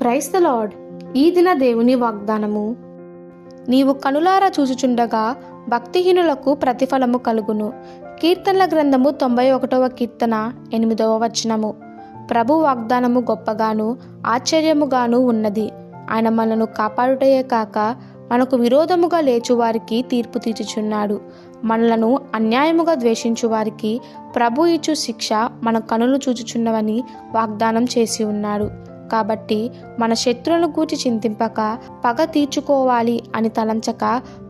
Praise the lord. ఈ దిన దేవుని వాగ్దానము. నీవు కనులారా చూచుచుండగా భక్తిహీనులకు ప్రతిఫలము కలుగును. కీర్తనల గ్రంథము 91వ కీర్తన 8వ వచనము. ప్రభు వాగ్దానము గొప్పగాను ఆశ్చర్యముగాను ఉన్నది. ఆయన మనను కాపాడుటయే కాక మనకు విరోధముగా లేచువారికి తీర్పు తీర్చుచున్నాడు. మనలను అన్యాయముగా ద్వేషించు వారికి ప్రభు ఇచ్చు శిక్ష మన కనులు చూచుచున్నవని వాగ్దానం చేసి ఉన్నాడు. కాబట్టి మన శత్రువులను గూర్చి చింతింపక పగ తీర్చుకోవాలి అని తలంచక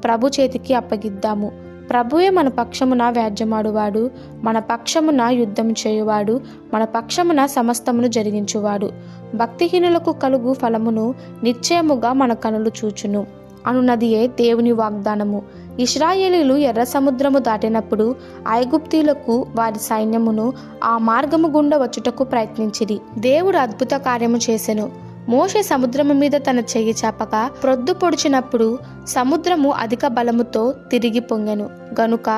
ప్రభు చేతికి అప్పగిద్దాము. ప్రభువే మన పక్షమున వ్యాజ్యమాడువాడు, మన పక్షమున యుద్ధం చేయువాడు, మన పక్షమున సమస్తమును జరిగించువాడు. భక్తిహీనులకు కలుగు ఫలమును నిశ్చయముగా మన కనులు చూచును అనున్నదియే దేవుని వాగ్దానము. ఇశ్రాయేలీలు ఎర్ర సముద్రము దాటినప్పుడు ఐగుప్తీయులకు వారి సైన్యమును ఆ మార్గము గుండా వచ్చుటకు ప్రయత్నించిరి. దేవుడు అద్భుత కార్యము చేసెను. మోషే సముద్రము మీద తన చెయ్యి చాపక ప్రొద్దు పొడిచినప్పుడు సముద్రము అధిక బలముతో తిరిగి పొంగెను. గనుక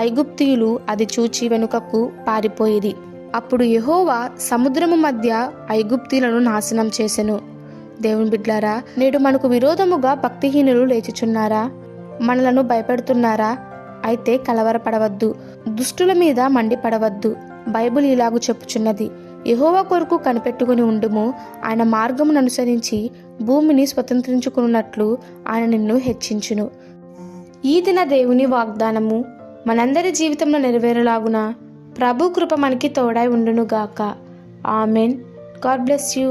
ఐగుప్తీయులు అది చూచి వెనుకకు పారిపోయిరి. అప్పుడు యెహోవా సముద్రము మధ్య ఐగుప్తీయులను నాశనం చేసెను. దేవుని బిడ్లారా, నేడు మనకు విరోధముగా భక్తిహీనులు లేచుచున్నారా? మనలను భయపెడుతున్నారా? అయితే కలవరపడవద్దు, దుష్టుల మీద మండిపడవద్దు. బైబిల్ ఇలాగు చెప్పుచున్నది, యెహోవా కొరకు కనిపెట్టుకుని ఉండుము. ఆయన మార్గమును అనుసరించి భూమిని స్వతంత్రించుకున్నట్లు ఆయన నిన్ను హెచ్చించును. ఈ దిన దేవుని వాగ్దానము మనందరి జీవితంలో నెరవేరులాగున ప్రభు కృప మనకి తోడై ఉండునుగాక. ఆమెన్. God bless you.